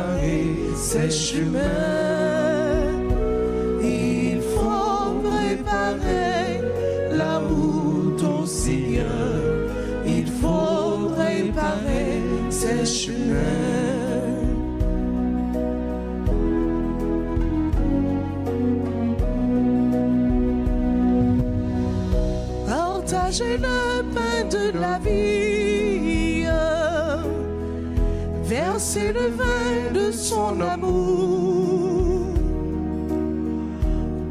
préparer ses chemins. Il faut préparer la route au Seigneur. Il faut préparer ses chemins. Partagez le pain de la vie, versez le vin de son amour,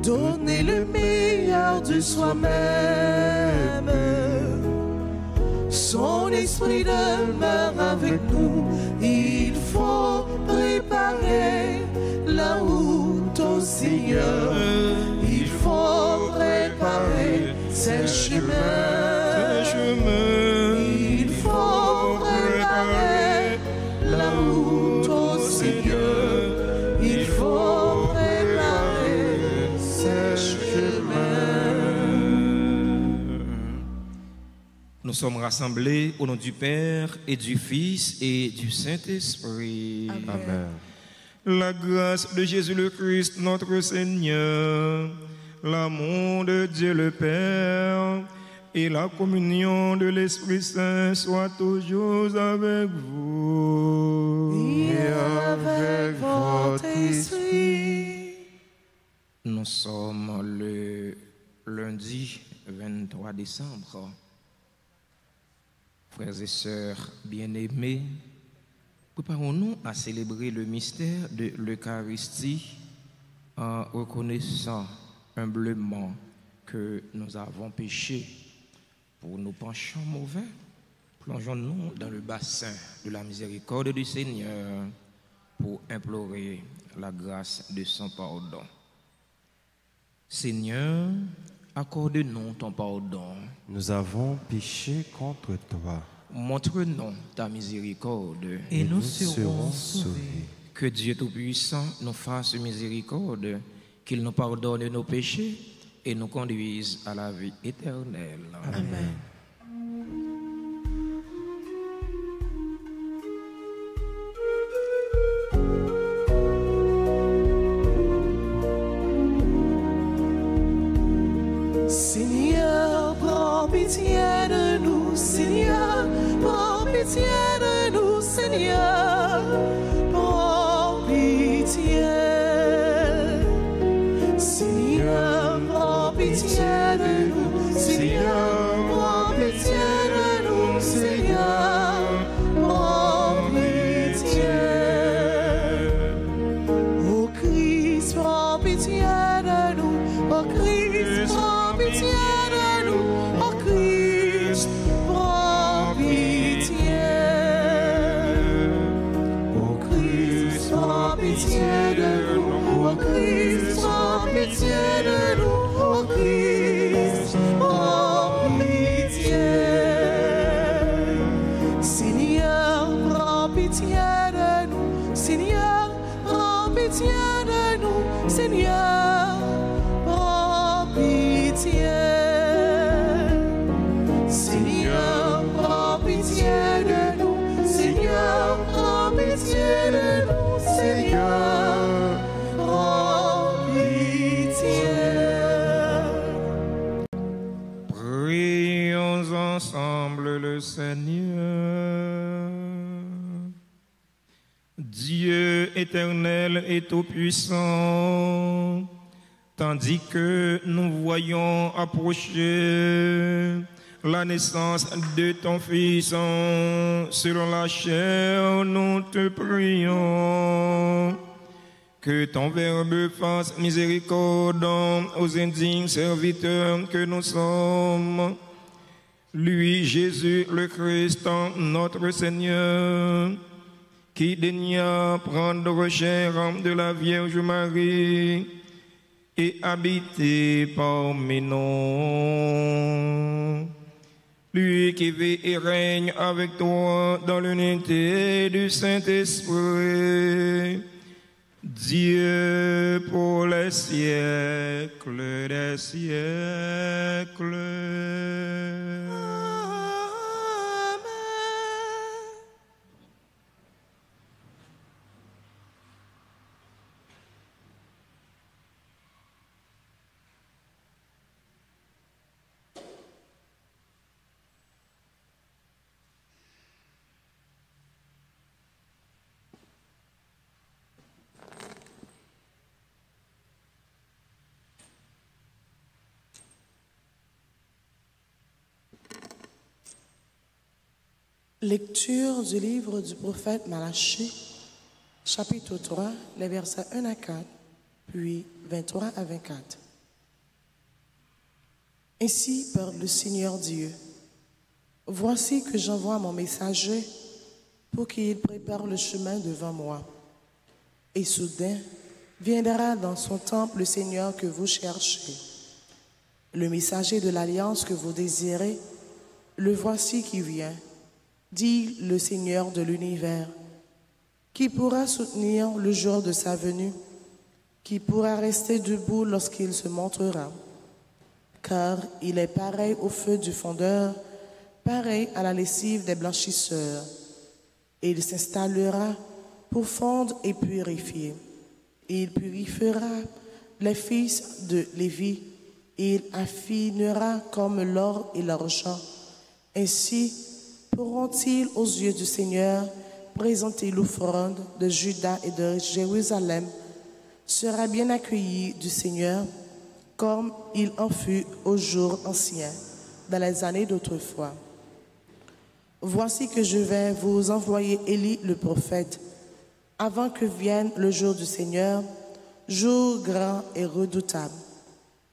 donnez le meilleur de soi-même. Son esprit demeure avec nous. Il faut préparer la route au Seigneur. Il faut préparer ses chemins. Il faut préparer la route au Seigneur. Il faut préparer ses chemins. Nous sommes rassemblés au nom du Père et du Fils et du Saint-Esprit. Amen. La grâce de Jésus le Christ, notre Seigneur, l'amour de Dieu le Père et la communion de l'Esprit Saint soient toujours avec vous. Et avec votre esprit. Nous sommes le lundi 23 décembre. Frères et sœurs bien-aimés, préparons-nous à célébrer le mystère de l'Eucharistie en reconnaissant humblement que nous avons péché. Pour nos penchants mauvais, plongeons-nous dans le bassin de la miséricorde du Seigneur pour implorer la grâce de son pardon. Seigneur, accorde-nous ton pardon. Nous avons péché contre toi. Montre-nous ta miséricorde Et nous serons sauvés. Que Dieu Tout-Puissant nous fasse miséricorde, qu'il nous pardonne nos péchés et nous conduise à la vie éternelle. Amen. Seigneur, prends pitié de nous, Seigneur, prends pitié de nous, Seigneur, prends pitié. Seigneur, prends pitié de nous, Seigneur, prends pitié de nous, Seigneur, prends pitié. Ô Christ, prends pitié de nous, ô Christ, prends pitié de nous, ô Christ, prends pitié. Ô Christ, prends pitié de nous, ô Christ, prends pitié de nous, ô Christ, prends pitié. Seigneur, prends pitié de nous, Seigneur, prends pitié de nous, Seigneur, prends pitié. Seigneur, prends pitié de nous, Seigneur, prends pitié de nous, Seigneur, prends pitié. Prions ensemble le Seigneur. Dieu éternel et tout-puissant, tandis que nous voyons approcher la naissance de ton Fils selon la chair, nous te prions que ton Verbe fasse miséricorde aux indignes serviteurs que nous sommes. Lui, Jésus le Christ, notre Seigneur, qui daigna prendre chair de la Vierge Marie et habiter parmi nous. Lui qui vit et règne avec toi dans l'unité du Saint-Esprit, Dieu pour les siècles des siècles. Lecture du livre du prophète Malachie, chapitre 3, les versets 1 à 4, puis 23 à 24. Ainsi parle le Seigneur Dieu. Voici que j'envoie mon messager pour qu'il prépare le chemin devant moi. Et soudain, viendra dans son temple le Seigneur que vous cherchez. Le messager de l'alliance que vous désirez, le voici qui vient, dit le Seigneur de l'univers. Qui pourra soutenir le jour de sa venue? Qui pourra rester debout lorsqu'il se montrera? Car il est pareil au feu du fondeur, pareil à la lessive des blanchisseurs. Et il s'installera pour fondre et purifier. Il purifiera les fils de Lévi, et il affinera comme l'or et l'argent. Ainsi pourront-ils aux yeux du Seigneur présenter l'offrande de Juda et de Jérusalem, sera bien accueilli du Seigneur, comme il en fut aux jours anciens, dans les années d'autrefois. Voici que je vais vous envoyer Élie le prophète, avant que vienne le jour du Seigneur, jour grand et redoutable.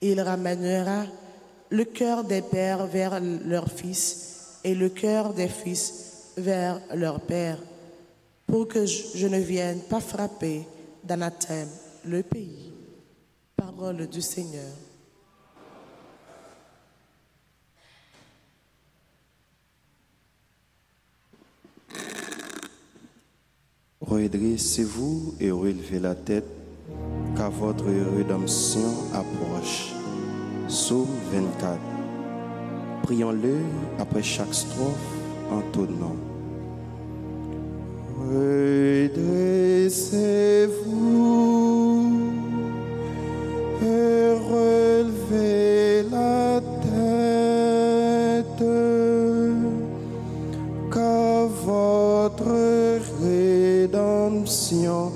Il ramènera le cœur des pères vers leurs fils et le cœur des fils vers leurs pères, pour que je ne vienne pas frapper d'anathème le pays. Parole du Seigneur. Redressez-vous et relevez la tête, car votre rédemption approche. Psaume 24. Prions-le après chaque strophe en tonnant. Redressez-vous et relevez la tête, car votre rédemption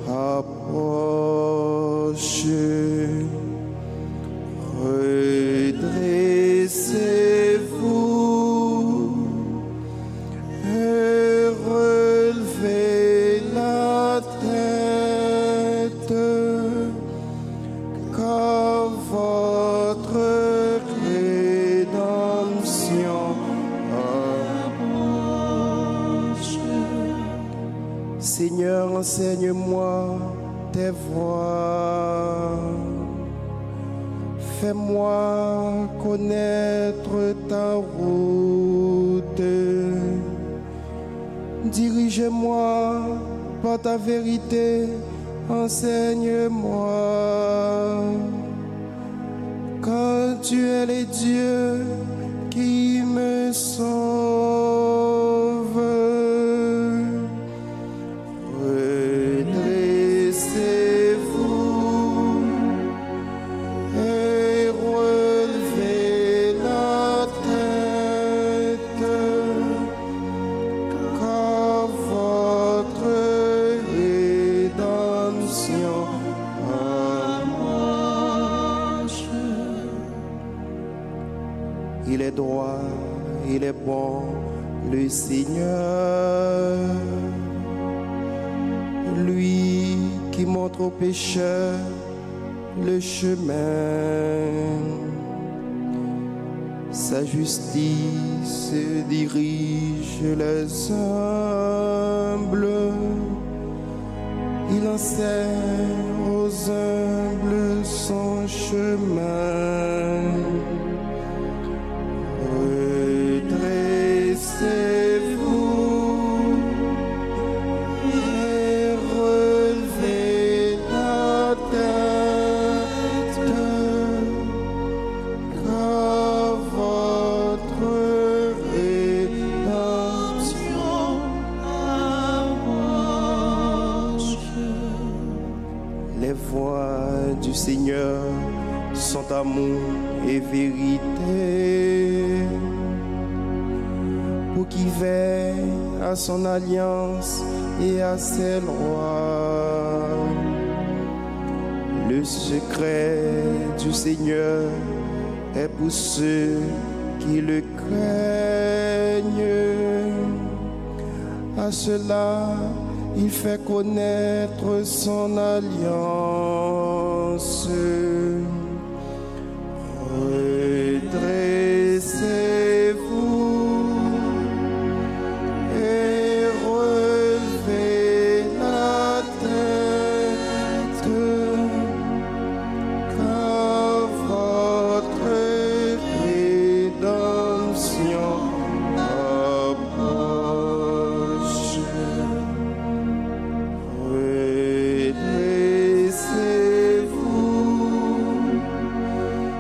approche. Redressez-vous et relevez la tête, car votre rédemption approche. Seigneur, enseigne-moi tes voies. Fais-moi connaître ta route. Dirige-moi par ta vérité, enseigne-moi. Quand tu es le Dieu qui me sauve, redressez-vous et relevez la tête, car votre rédemption approche. Il est droit, il est bon, le Seigneur, lui qui montre aux pécheurs le chemin. Sa justice dirige les humbles. Il enseigne aux humbles son chemin. Redressez-vous et relevez la tête, car votre rédemption approche. Les voies du Seigneur sont amour et vérité, pour qui veille à son alliance et à ses lois. Le secret du Seigneur est pour ceux qui le craignent, À cela, il fait connaître son alliance. Redressez-vous et relevez la tête, car votre rédemption approche. Redressez-vous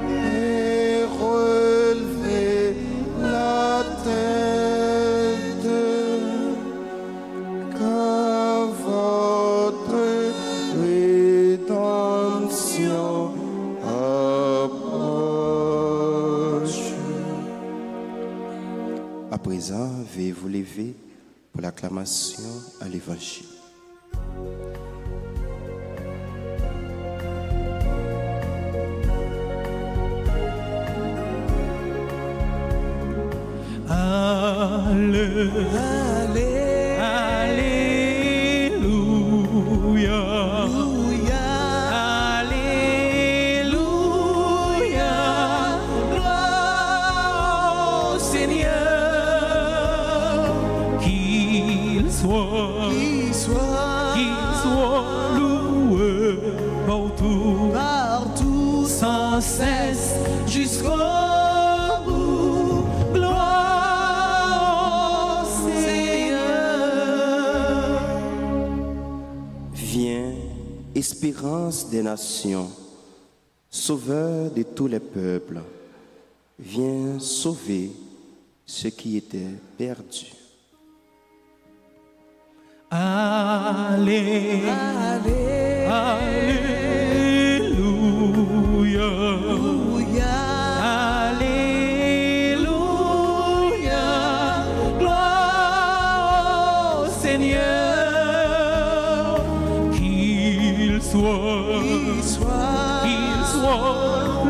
et relevez la tête, car votre rédemption approche. À présent, veuillez vous lever pour l'acclamation à l'Évangile. Alléluia. Alléluia. Gloire au Seigneur. Qu'il soit loué partout, sans cesse jusqu'au bout. Gloire au Seigneur. Viens, espérance des nations, sauveur de tous les peuples, viens sauver ceux qui étaient perdus. Alléluia. Alléluia. Gloire au Seigneur. Qu'il soit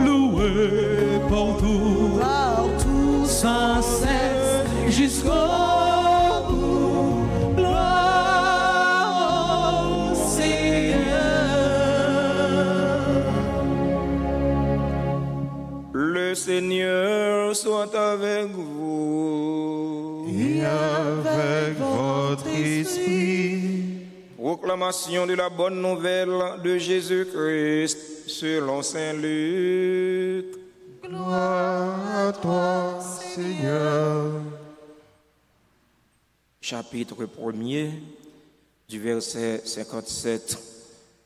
loué partout, sans cesse jusqu'au bout. Gloire au Seigneur. Le Seigneur soit avec vous. Et avec votre esprit. Proclamation de la bonne nouvelle de Jésus-Christ selon saint Luc. Gloire à toi, Seigneur. Chapitre 1er, du verset 57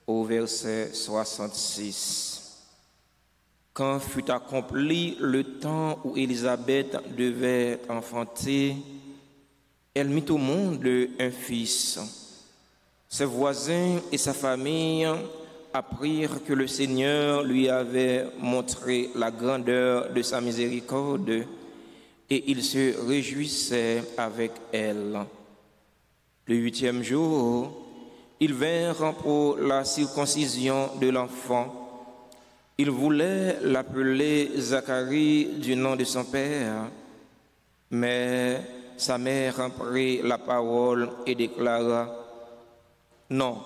au verset 66. Quand fut accompli le temps où Élisabeth devait enfanter, elle mit au monde un fils. Ses voisins et sa famille apprirent que le Seigneur lui avait montré la grandeur de sa miséricorde et ils se réjouissaient avec elle. Le 8e jour, ils vinrent pour la circoncision de l'enfant. Ils voulaient l'appeler Zacharie du nom de son père, mais sa mère prit la parole et déclara: non,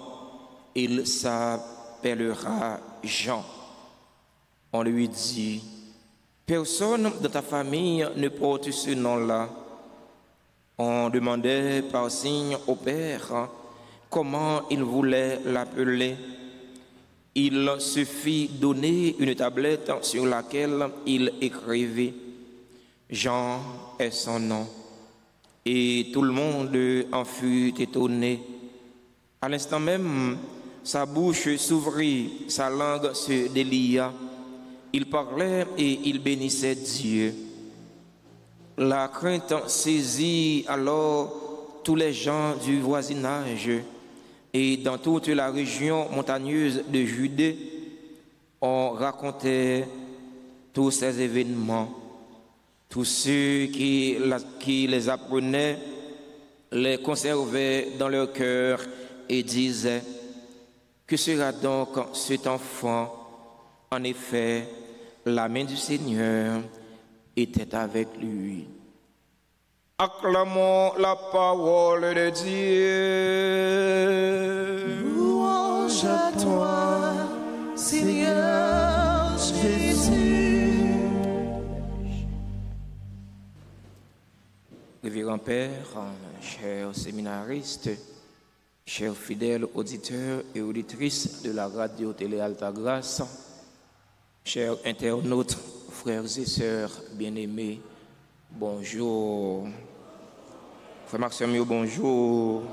il s'appellera Jean. On lui dit: personne de ta famille ne porte ce nom-là. On demandait par signe au père comment il voulait l'appeler. Il se fit donner une tablette sur laquelle il écrivit: Jean est son nom. Et tout le monde en fut étonné. À l'instant même, sa bouche s'ouvrit, sa langue se délia. Il parlait et il bénissait Dieu. La crainte saisit alors tous les gens du voisinage, et dans toute la région montagneuse de Judée, on racontait tous ces événements. Tous ceux qui les apprenaient les conservaient dans leur cœur et disaient: que sera donc cet enfant? En effet, la main du Seigneur était avec lui. Acclamons la parole de Dieu. Louange à toi, Seigneur Jésus. Révérend Père, chers séminaristes, chers fidèles auditeurs et auditrices de la radio-télé Alta Grâce, chers internautes, frères et sœurs bien-aimés, bonjour. Frère Maxime, bonjour.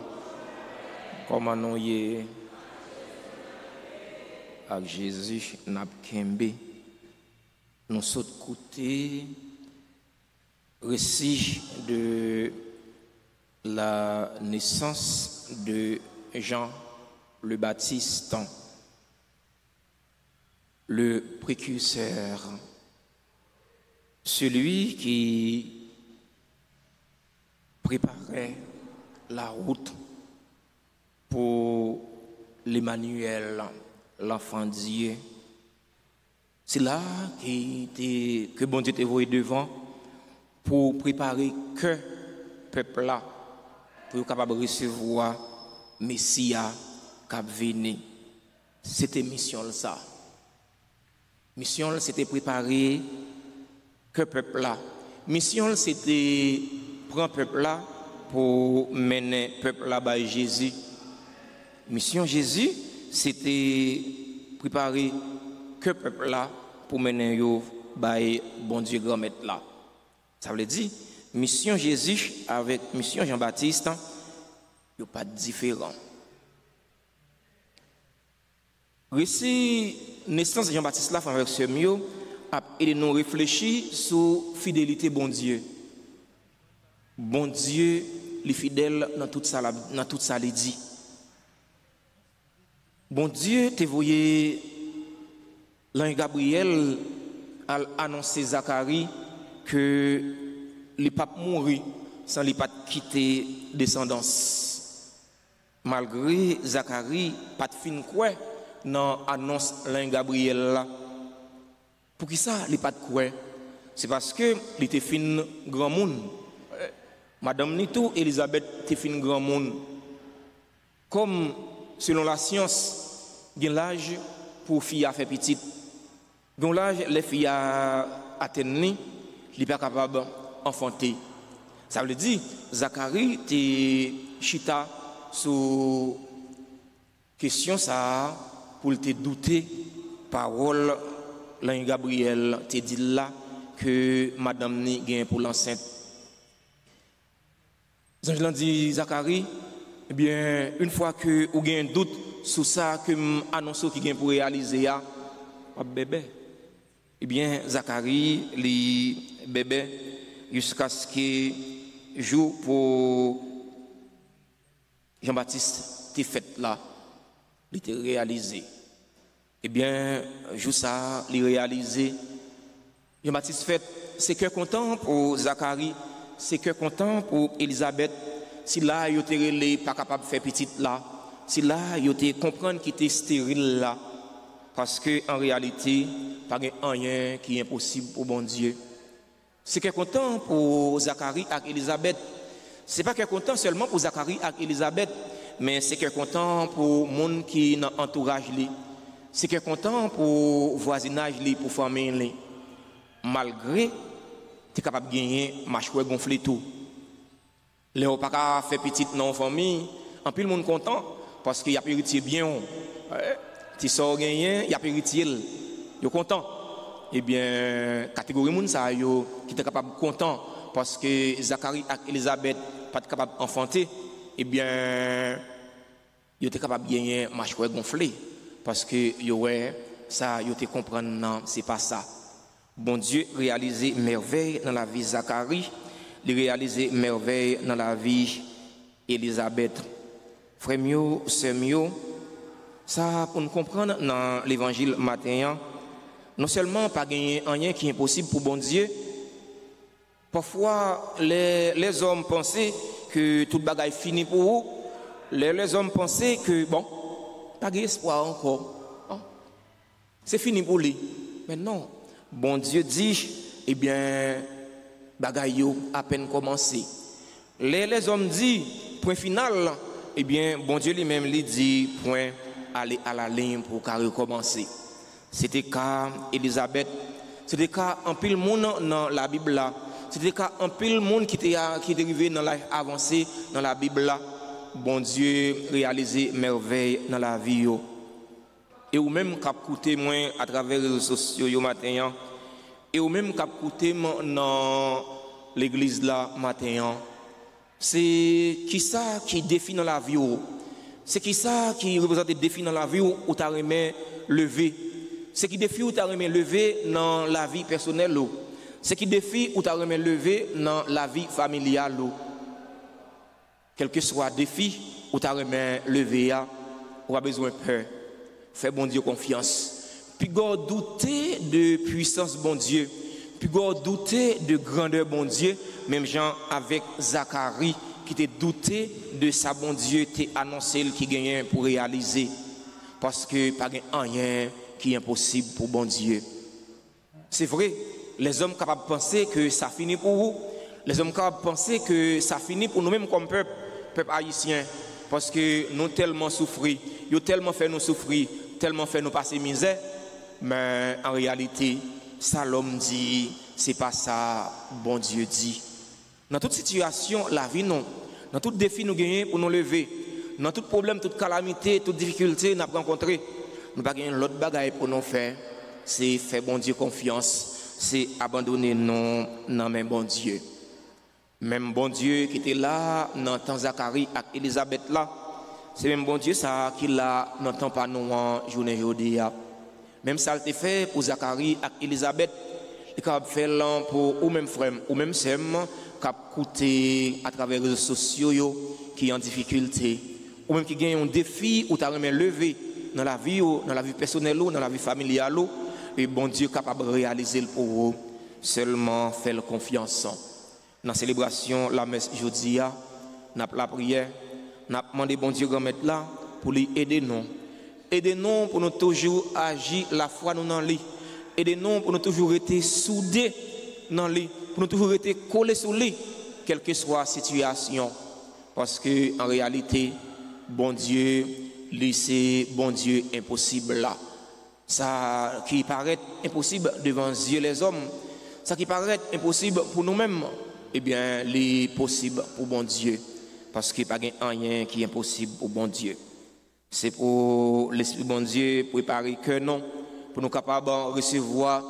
Comment nous y avec Jésus n'a kembe nous saute côté récit de la naissance de Jean le Baptiste, le précurseur, celui qui préparait la route pour l'Emmanuel, l'enfant Dieu. C'est là que bon Dieu t'a envoyé devant pour préparer que peuple là pour être capable de recevoir Messia qui venu. C'était mission ça. Mission c'était préparer que peuple là. Mission c'était prendre peuple là pour mener peuple là par Jésus. Mission Jésus c'était préparer que peuple là pour mener yo par bon Dieu grand maître là. Ça veut dire mission Jésus avec mission Jean-Baptiste, il n'y a pas de différent. Récit naissance de Jean-Baptiste là, avec ce mieux, a aidé nous réfléchir sur fidélité bon Dieu. Bon Dieu, les fidèles dans tout ça, les dit. Bon Dieu, t'es voyé l'ange Gabriel a annoncé Zacharie que les papes mourir sans les pas quitter descendance. Malgré Zacharie, pas de fin quoi dans annonce l'ange Gabriel là. Pour qui ça les pas de quoi? C'est parce que il était fin grand monde. Madame Nito Elisabeth était fin grand monde. Comme selon la science, il y a l'âge pour fille à faire petite. Donc l'âge les filles à atteindre, il n'est pas capable d'enfanter. Ça veut dire, Zacharie était chita sur question ça pour te douter parole l'ange Gabriel te dit là que madame ni gagne pour l'enceinte. L'ange l'a dit Zacharie, eh bien une fois que vous avez un doute sur ça que m'annonce qui gagne pour réaliser ya bébé. Eh bien Zacharie li bébé jusqu'à ce que jour pour Jean-Baptiste t'est fait là, il était réalisé. Eh bien, jour ça, il réalisé. Jean-Baptiste fait, c'est que content pour Zacharie, c'est que content pour Elisabeth. Si là, il était pas capable de faire petite là, si là, il était comprendre qu'il était stérile là, parce que en réalité, pas rien qui est impossible pour bon Dieu. C'est que content pour Zacharie et Elisabeth. C'est pas que content seulement pour Zacharie et Elisabeth, mais c'est que content pour le monde qui dans entourage li. C'est que content pour voisinage li, pour famille li. Malgré tu es capable de gagner mâchoire gonflé tout. Léo pas qu'à faire petite non famille, en plus le monde content parce qu'il y a héritier bien. Tu sors gagner, il y a héritier. Yo content. Eh bien, catégorie moun ça yo qui était capable content parce que Zacharie et Elisabeth pas capable d'enfanter, eh bien yo était capable gagner mâchoire gonflé parce que yo ouais ça yo te comprendre non, c'est pas ça. Bon Dieu réaliser merveille dans la vie de Zacharie, il réaliser merveille dans la vie Elisabeth. Frère mieux, c'est mieux. Ça pour nous comprendre dans l'évangile matin. Non seulement pas gagner rien qui est impossible pour bon Dieu, parfois les hommes pensaient que toute bagaille fini pour vous, les hommes pensaient que bon, pas d'espoir encore, c'est fini pour lui. Mais non, bon Dieu dit, eh bien, bagaille à peine commencé. Les hommes disent, point final, eh bien, bon Dieu lui-même lui dit, point, aller à la ligne pour recommencer. C'était cas Élisabeth, c'était cas en pile monde dans la Bible là, c'était cas en pile monde qui était arrivé dans la avancée dans la Bible là. Bon Dieu réalisé merveille dans la vie yo. Et ou même cap coûter moins à travers les réseaux sociaux yo matin, et ou même cap coûter dans l'église là matin. C'est qui ça qui défie dans la vie ou? C'est qui ça qui représente des défis dans la vie ou t'as remis lever? C'est qui défie ou t'as remis lever dans la vie personnelle ou? C'est qui défie ou t'as remis lever dans la vie familiale ou? Quel que soit défi ou t'as remis lever ou a besoin de peur. Fais bon Dieu confiance. Puis douter de puissance bon Dieu. Puis douter de grandeur bon Dieu, même Jean avec Zacharie qui t'a douté de sa bon Dieu t'a annoncé qui gagnait pour réaliser parce que pas rien qui est impossible pour bon Dieu. C'est vrai, les hommes capables de penser que ça finit pour vous, les hommes capables de penser que ça finit pour nous-mêmes comme peuple haïtien parce que nous tellement souffrir, ils tellement fait nous souffrir, tellement fait nous passer misère, mais en réalité ça l'homme dit, c'est pas ça, bon Dieu dit. Dans toute situation, la vie non. Dans tout défi nous gagnons pour nous lever. Dans tout problème, toute calamité, toute difficulté nous avons rencontré. Nous n'avons pas l'autre bagaille pour nous faire. C'est faire bon Dieu confiance. C'est abandonner non dans même bon Dieu. Même bon Dieu qui était là dans le temps Zacharie avec Élisabeth là. C'est même bon Dieu ça qui là dans le temps pas nous en journée aujourd'hui. Même ça a été fait pour Zacharie et Élisabeth, il a fait pour ou même frère, ou même sœur, qui a coûté à travers les réseaux sociaux qui sont en difficulté, ou même qui gagne un défi ou t'as remis levé dans la vie personnelle, dans la vie familiale, et bon Dieu est capable de réaliser pour vous, seulement faire confiance. Dans la célébration, la messe jeudi, la prière, nous avons demandé bon Dieu de mettre là pour lui aider nous. Aidez-nous pour nous toujours agir la foi nous dans lui. Aidez-nous pour nous toujours être soudés dans lui, pour nous toujours être collés sur lui, quelle que soit la situation. Parce que en réalité, bon Dieu, lui c'est bon Dieu impossible là. Ça qui paraît impossible devant Dieu les hommes, ça qui paraît impossible pour nous-mêmes, eh bien, c'est possible pour bon Dieu. Parce qu'il n'y a pas rien qui est impossible pour bon Dieu. C'est pour l'Esprit bon Dieu préparer que non, pour nous capables de recevoir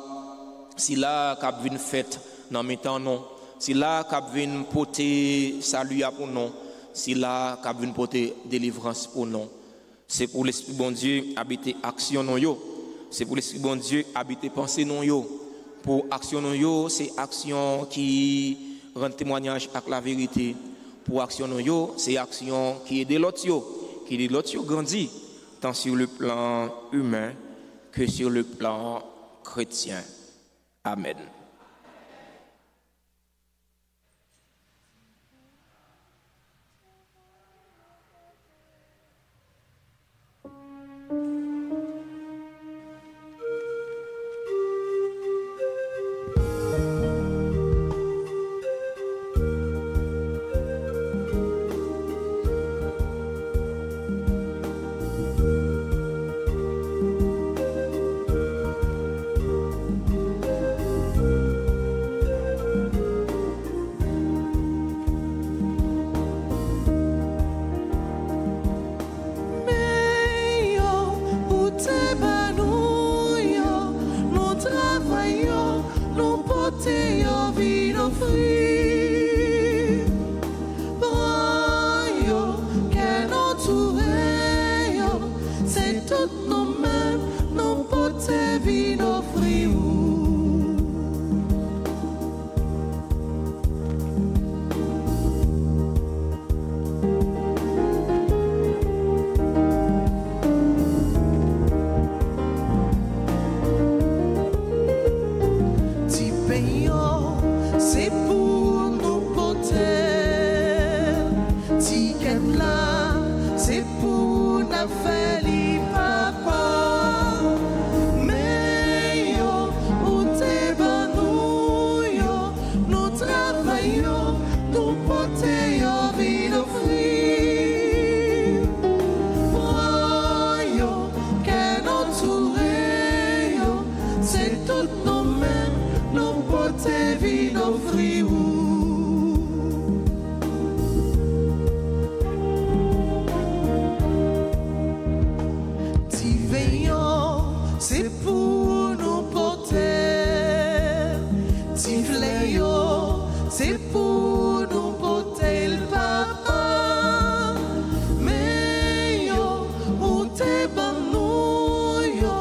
si là cap vient fête dans mes temps non, si là cap vient porter salut pour nous, si là cap vient porter délivrance pour nous. C'est pour l'Esprit bon Dieu habiter action non yo. C'est pour l'Esprit bon Dieu habiter pensée non yo. Pour action non yo, c'est action qui rend témoignage avec la vérité. Pour action non yo, c'est action qui aide l'autre yo. Qui dit l'autre grandit tant sur le plan humain que sur le plan chrétien. Amen. offrir. Ti veillant, c'est pour nous porter. Ti fléau, c'est pour nous porter le papa. Mais yo, ou te ban nous yo,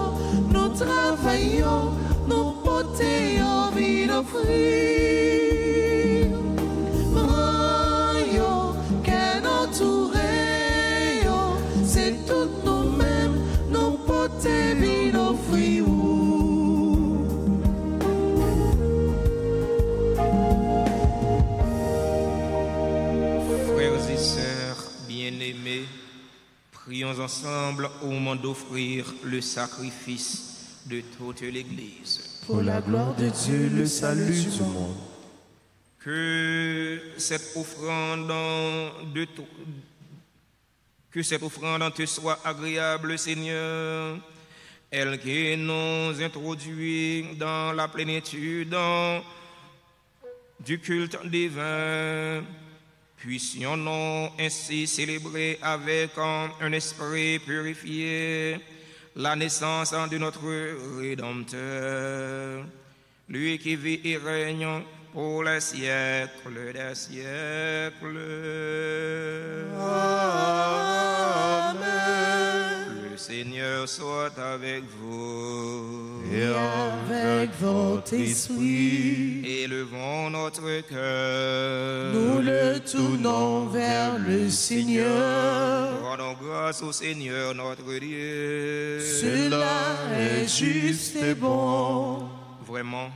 nous travaillons, nous porter yo, vie d'offrir. Yo, qu'est entouré yo, c'est tout nous-mêmes, nous porter vie d'offrir. Frères et sœurs bien-aimés, prions ensemble au moment d'offrir le sacrifice de toute l'Église. Pour la gloire de Dieu, le salut du monde. Que cette offrande te soit agréable, Seigneur, elle qui nous introduit dans la plénitude du culte divin. Puissions-nous ainsi célébrer avec un esprit purifié la naissance de notre Rédempteur, lui qui vit et règne pour les siècles des siècles. Amen. Le Seigneur soit avec vous. Et avec votre esprit, Élevons notre cœur. nous le tournons vers le Seigneur. Rendons grâce au Seigneur notre Dieu. Cela est juste et bon. Vraiment,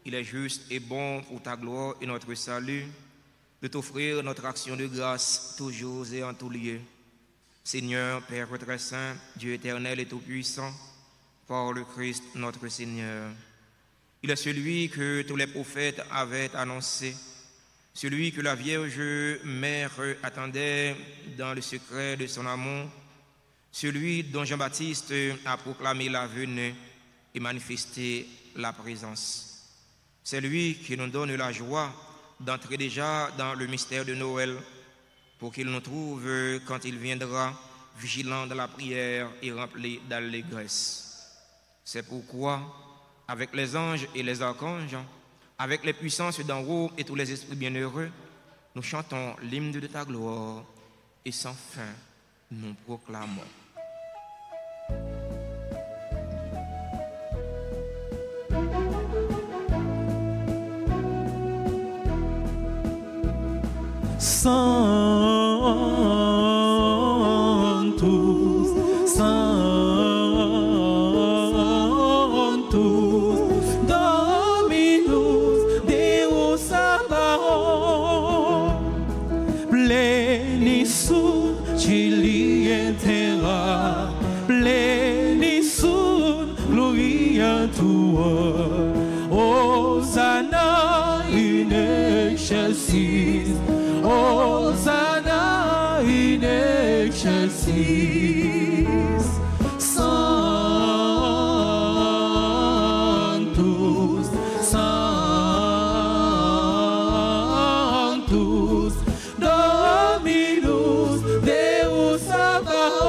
il est juste et bon pour ta gloire et notre salut de t'offrir notre action de grâce toujours et en tout lieu. Seigneur, Père très saint, Dieu éternel et tout-puissant, par le Christ notre Seigneur. Il est celui que tous les prophètes avaient annoncé, celui que la Vierge Mère attendait dans le secret de son amour, celui dont Jean-Baptiste a proclamé la venue et manifesté la présence. C'est lui qui nous donne la joie d'entrer déjà dans le mystère de Noël pour qu'il nous trouve quand il viendra vigilants dans la prière et remplis d'allégresse. C'est pourquoi, avec les anges et les archanges, avec les puissances d'en haut et tous les esprits bienheureux, nous chantons l'hymne de ta gloire et sans fin nous proclamons. Sanctus, Sanctus, Dominus Deus Sabaoth, plenis sunt celi in terra, plenis sunt gloria tua, Hosanna in excelsis, Hosanna in excelsis. Sanctus, Sanctus, Dominus Deus Sabaoth.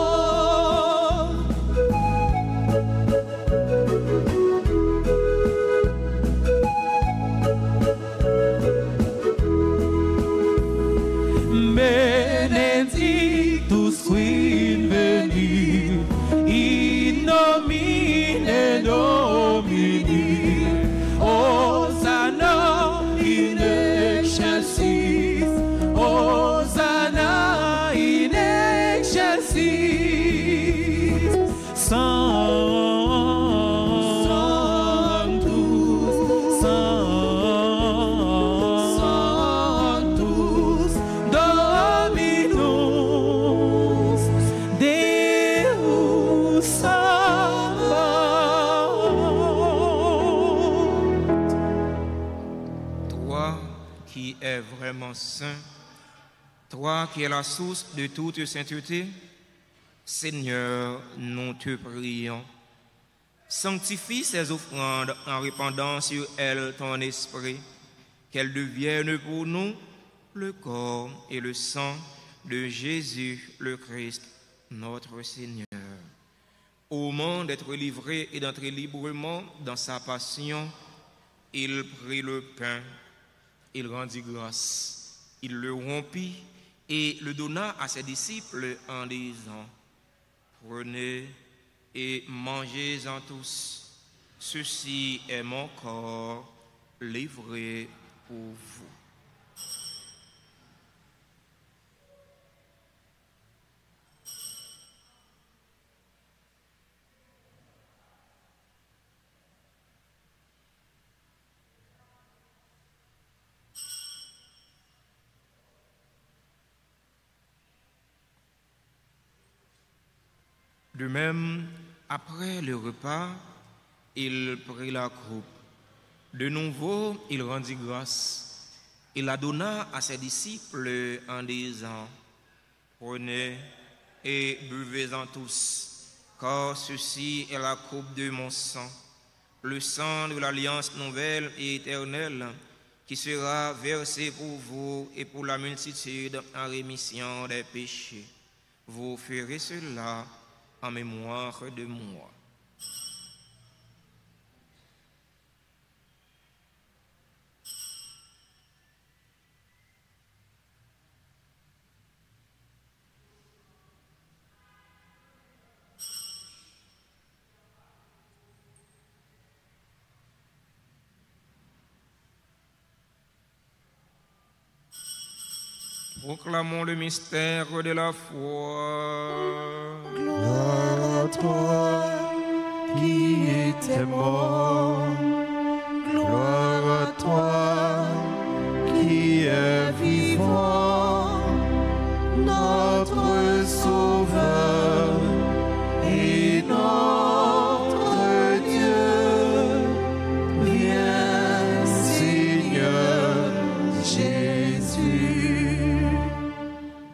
Benedictus qui venit in nomine Domini, Hosanna in excelsis, Hosanna in excelsis. Sanctus, Sanctus, Dominus Deus Sabaoth. Toi qui es vraiment saint, toi qui es la source de toute sainteté, Seigneur, nous te prions. Sanctifie ces offrandes en répandant sur elles ton esprit qu'elle devienne pour nous le corps et le sang de Jésus le Christ, notre Seigneur. Au moment d'être livré et d'entrer librement dans sa passion, il prit le pain, il rendit grâce, il le rompit et le donna à ses disciples en disant: Prenez et mangez-en tous, ceci est mon corps livré pour vous. De même, après le repas, il prit la coupe. De nouveau, il rendit grâce. Il la donna à ses disciples en disant: Prenez et buvez-en tous, car ceci est la coupe de mon sang, le sang de l'alliance nouvelle et éternelle, qui sera versé pour vous et pour la multitude en rémission des péchés. Vous ferez cela en mémoire de moi. Proclamons le mystère de la foi. Gloire à toi qui étais mort. Gloire à toi qui est vivant. Notre Sauveur et notre Dieu. Viens, Seigneur Jésus.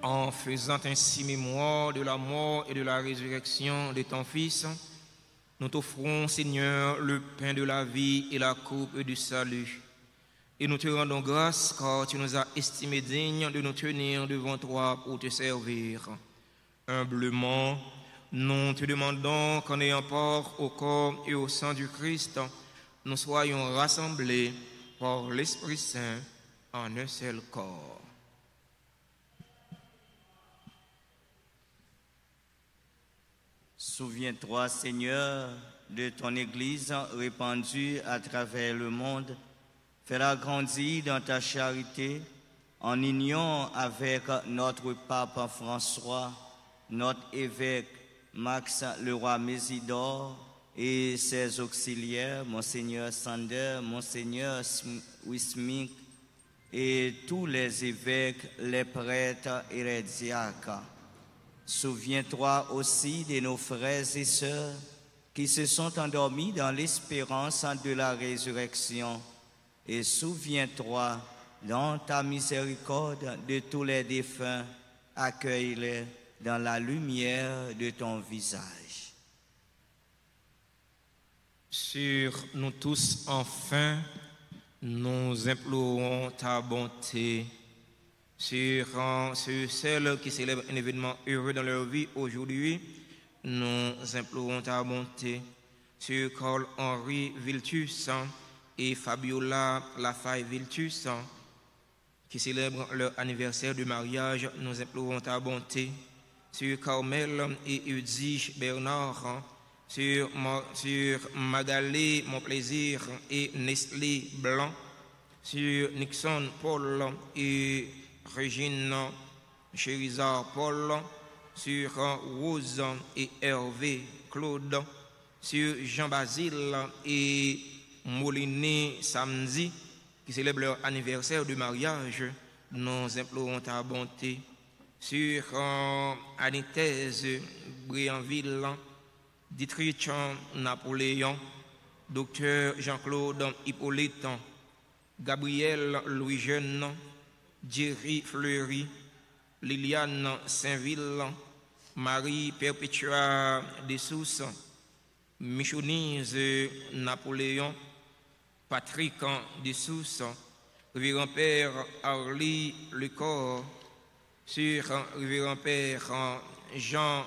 En faisant ainsi mémoire de la mort et de la résurrection de ton Fils, nous t'offrons, Seigneur, le pain de la vie et la coupe du salut. Et nous te rendons grâce car tu nous as estimés dignes de nous tenir devant toi pour te servir. Humblement, nous te demandons qu'en ayant part au corps et au sang du Christ, nous soyons rassemblés par l'Esprit Saint en un seul corps. Souviens-toi, Seigneur, de ton Église répandue à travers le monde. Fais-la grandir dans ta charité, en union avec notre pape François, notre évêque Max Leroy Mésidor et ses auxiliaires, Monseigneur Sander, Monseigneur Wismik, et tous les évêques, les prêtres et les diacres. Souviens-toi aussi de nos frères et sœurs qui se sont endormis dans l'espérance de la résurrection. Et souviens-toi, dans ta miséricorde, de tous les défunts, accueille-les dans la lumière de ton visage. Sur nous tous, enfin, nous implorons ta bonté. Sur celles qui célèbrent un événement heureux dans leur vie aujourd'hui, nous implorons ta bonté. Sur Carl-Henri Viltus et Fabiola Lafaye-Viltus, qui célèbrent leur anniversaire de mariage, nous implorons ta bonté. Sur Carmel et Udige Bernard, sur Magalé Monplaisir et Nestlé Blanc, sur Nixon Paul et Régine Chérizard Paul, sur Rose et Hervé Claude, sur Jean-Basile et Moliné Samedi, qui célèbrent leur anniversaire de mariage, nous implorons ta bonté. Sur Anithèse Brianville, Dietrich Napoléon, Docteur Jean-Claude Hippolyte, Gabriel Louis Jeune, Jerry Fleury, Liliane Saint-Ville, Marie Perpétua Dessous, Michonise Napoléon, Patrick Dessous, Révérend Père Harley Lecor, sur Révérend Père Jean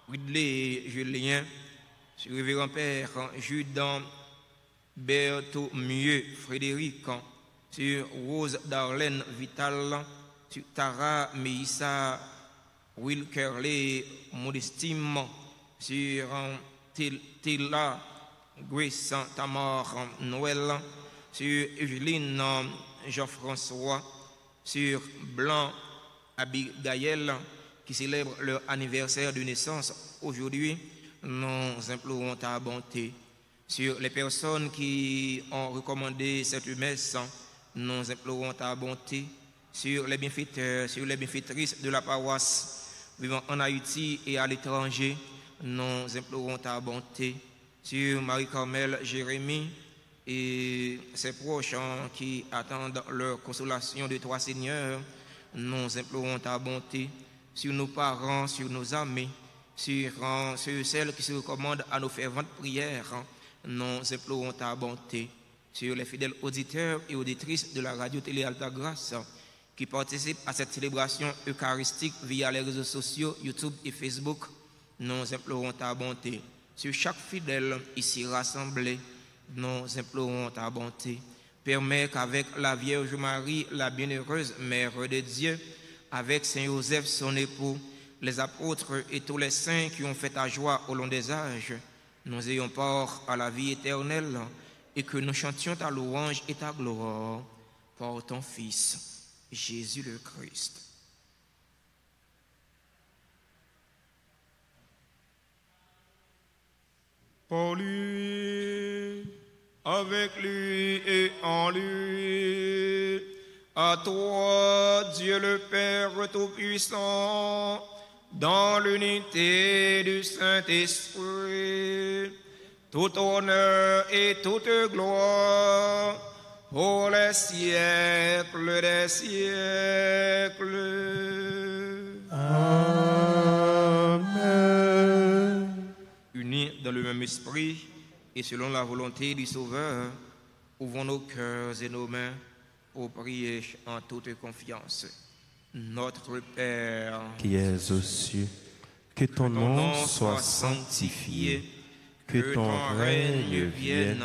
Ridley Julien, sur Révérend Père Judan Berthomieux Frédéric, sur Rose Darlene Vital, sur Tara Meissa Wilkerley Modestime, sur Tilla Grace Tamar Noël, sur Eveline Jean-François, sur Blanc Abigail, qui célèbrent leur anniversaire de naissance aujourd'hui. Nous implorons ta bonté. Sur les personnes qui ont recommandé cette messe, nous implorons ta bonté. Sur les bienfaiteurs, sur les bienfaitrices de la paroisse vivant en Haïti et à l'étranger, nous implorons ta bonté. Sur Marie-Carmel Jérémie et ses proches qui attendent leur consolation de toi, Seigneur, nous implorons ta bonté. Sur nos parents, sur nos amis, sur celles qui se recommandent à nos ferventes prières, nous implorons ta bonté. Sur les fidèles auditeurs et auditrices de la radio-télé Alta Grâce qui participent à cette célébration eucharistique via les réseaux sociaux, YouTube et Facebook, nous implorons ta bonté. Sur chaque fidèle ici rassemblé, nous implorons ta bonté. Permets qu'avec la Vierge Marie, la bienheureuse Mère de Dieu, avec Saint Joseph, son époux, les apôtres et tous les saints qui ont fait ta joie au long des âges, nous ayons part à la vie éternelle et que nous chantions ta louange et ta gloire par ton Fils, Jésus le Christ. Pour lui, avec lui et en lui, à toi, Dieu le Père Tout-Puissant, dans l'unité du Saint-Esprit, tout honneur et toute gloire pour les siècles des siècles. Amen. Unis dans le même esprit et selon la volonté du Sauveur, ouvrons nos cœurs et nos mains pour prier en toute confiance. Notre Père, Qui es aux cieux, que ton nom soit sanctifié, que ton règne vienne,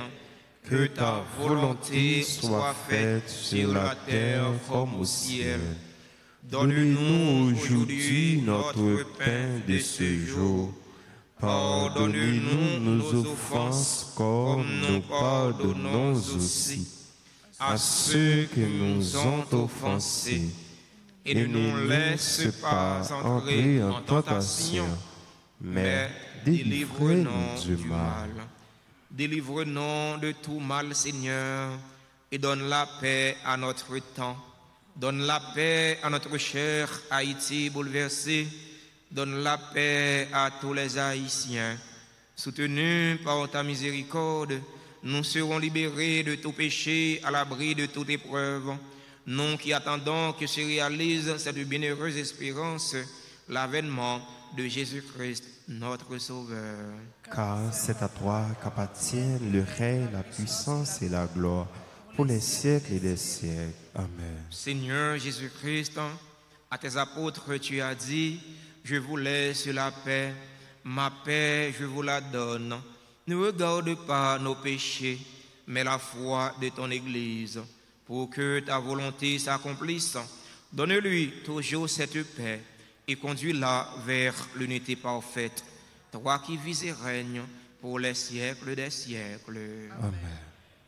que ta volonté soit faite sur la terre comme au ciel. Donne-nous aujourd'hui notre pain de ce jour. Pardonne-nous nos offenses comme nous pardonnons aussi à ceux qui nous ont offensés. Et ne nous laisse pas entrer en tentation, mais délivre-nous du mal. Délivre-nous de tout mal, Seigneur, et donne la paix à notre temps. Donne la paix à notre cher Haïti bouleversé. Donne la paix à tous les Haïtiens. Soutenus par ta miséricorde, nous serons libérés de tout péché, à l'abri de toute épreuve. Nous qui attendons que se réalise cette bienheureuse espérance, l'avènement de Jésus-Christ, notre Sauveur. Car c'est à toi qu'appartiennent le règne, la puissance et la gloire pour les siècles et des siècles. Amen. Seigneur Jésus-Christ, à tes apôtres tu as dit, je vous laisse la paix, ma paix je vous la donne. Ne regarde pas nos péchés, mais la foi de ton Église. Pour que ta volonté s'accomplisse, donne-lui toujours cette paix et conduis-la vers l'unité parfaite. Toi qui vis et règnes pour les siècles des siècles. Amen.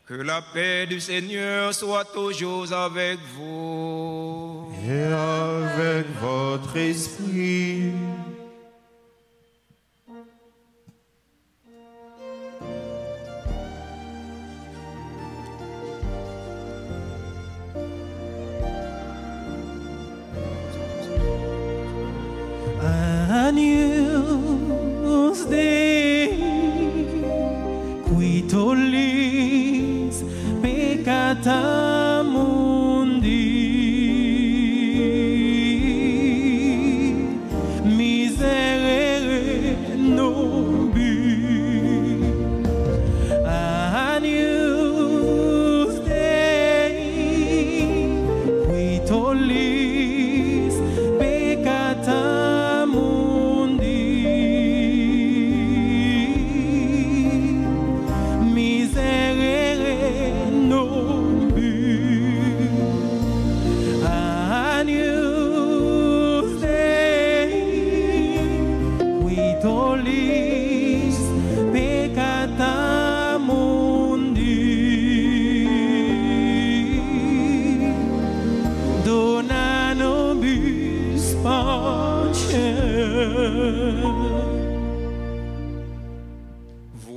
Que la paix du Seigneur soit toujours avec vous. Et avec votre esprit. Agnus Dei, qui tollis peccata mundi,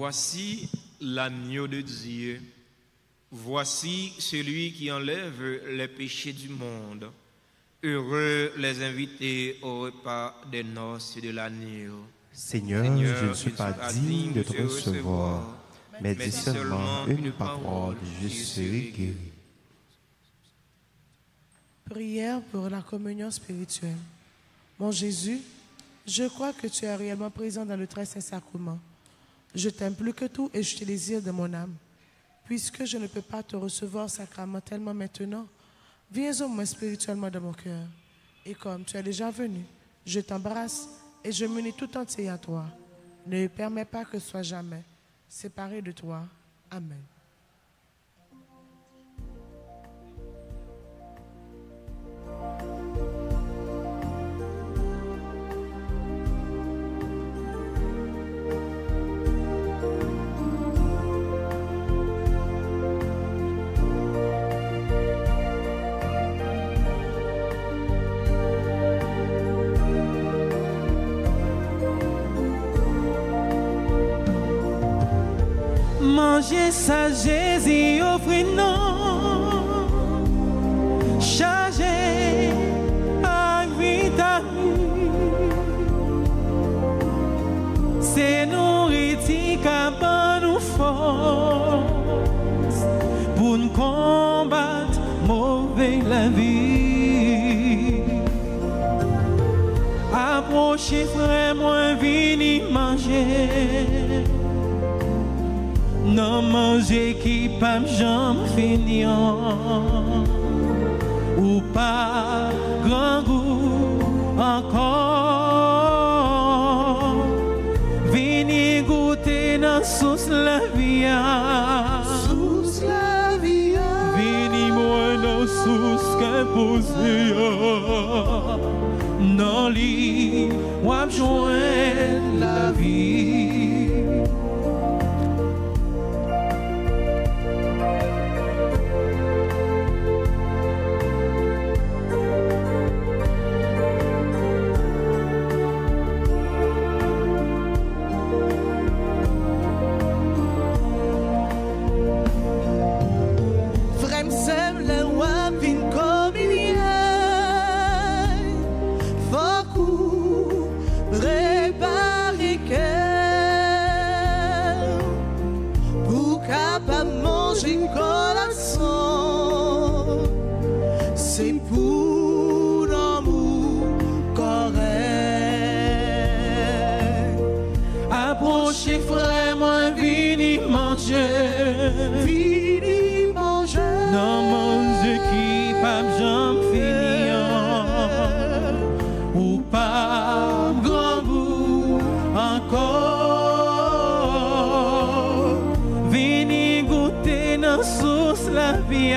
Voici l'agneau de Dieu. Voici celui qui enlève les péchés du monde. Heureux les invités au repas des noces de l'agneau. Seigneur, je ne suis pas digne de te recevoir, mais dis seulement une parole, je serai guéri. Prière pour la communion spirituelle. Mon Jésus, je crois que tu es réellement présent dans le très saint sacrement. Je t'aime plus que tout et je te désire de mon âme. Puisque je ne peux pas te recevoir sacramentellement maintenant, viens au moins spirituellement dans mon cœur. Et comme tu es déjà venu, je t'embrasse et je m'unis tout entier à toi. Ne permets pas que je sois jamais séparé de toi. Amen. Mangez ça, Jésus, offrez-nous, chargez avec vitamine. C'est nourriture qui nous force pour nous combattre mauvais la vie. Approchez, frère, moi, venez manger. Non manger qui pas jamais finir ou pas grand goût encore. Venez goûter dans sauce la vie. Sauce la vie. Venez moi dans sauce qu'est posée. Dans lit ou à joindre la vie. Vini manger. Non manger qui pas jamais finir ou pas grand goût encore. Vini goûter dans sauce la vie.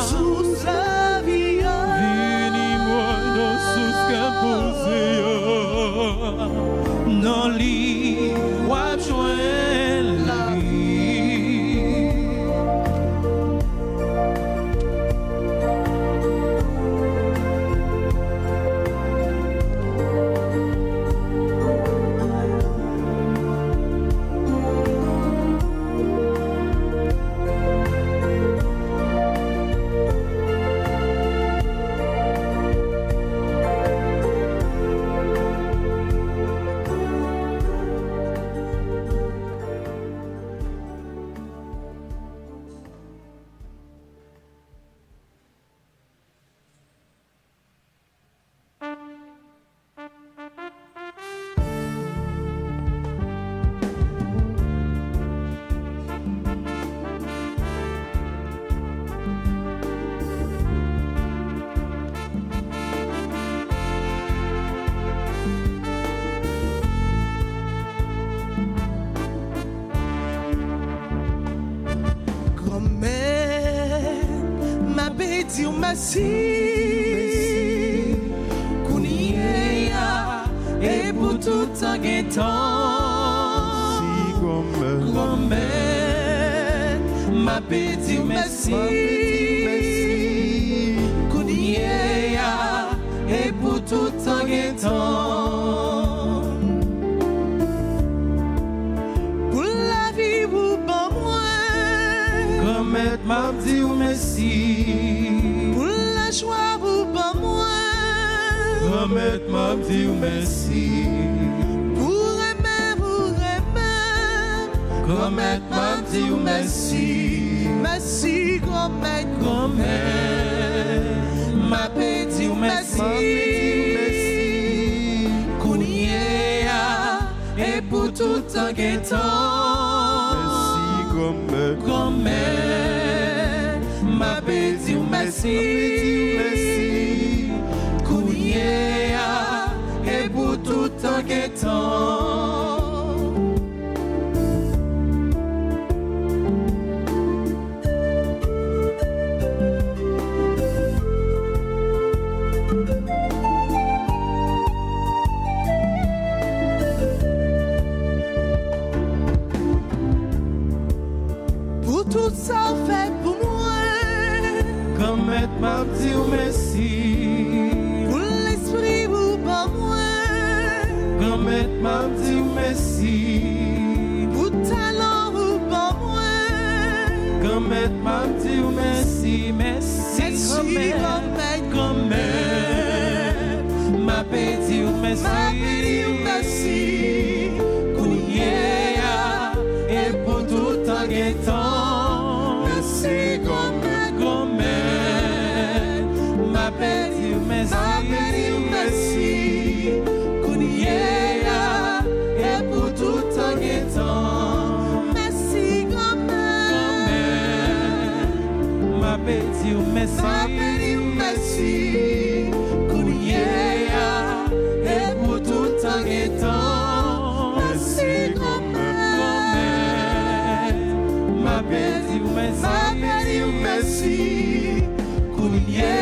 Sauce la vie. Vini moi dans sauce qu'a posé. Non lit ou à joindre la vie. Dieu merci, Kounia et pour tout un temps. Grand-mère, ma Dieu merci, Kounia et pour tout un temps. Pour Commettre m'a dit ou merci. Pour la joie ou pas moi. Commettre m'a dit ou merci. Pour aimer. Commettre m'a dit ou merci. Merci, commettre. Ma petit ou merci. Et pour tout un guettant. Merci, Commet, ma petit ou merci. Kounia, et pour tout un guettant. Tout ça fait pour moi. Commettre m'a dit ou merci. Pour l'esprit ou pas moi. Commettre m'a dit ou merci. Pour talent ou pas moi. Commettre m'a dit ou merci. Merci, commettre. Ma petit ou merci. Kounia, et pour tout un guettant. Merci, Commet, ma petit ou merci. Kounia, et pour tout un guettant. merci, Commet, ma petit ou merci. Kounia, et pour tout un guettant. merci, Ma petit ou merci. Kounia,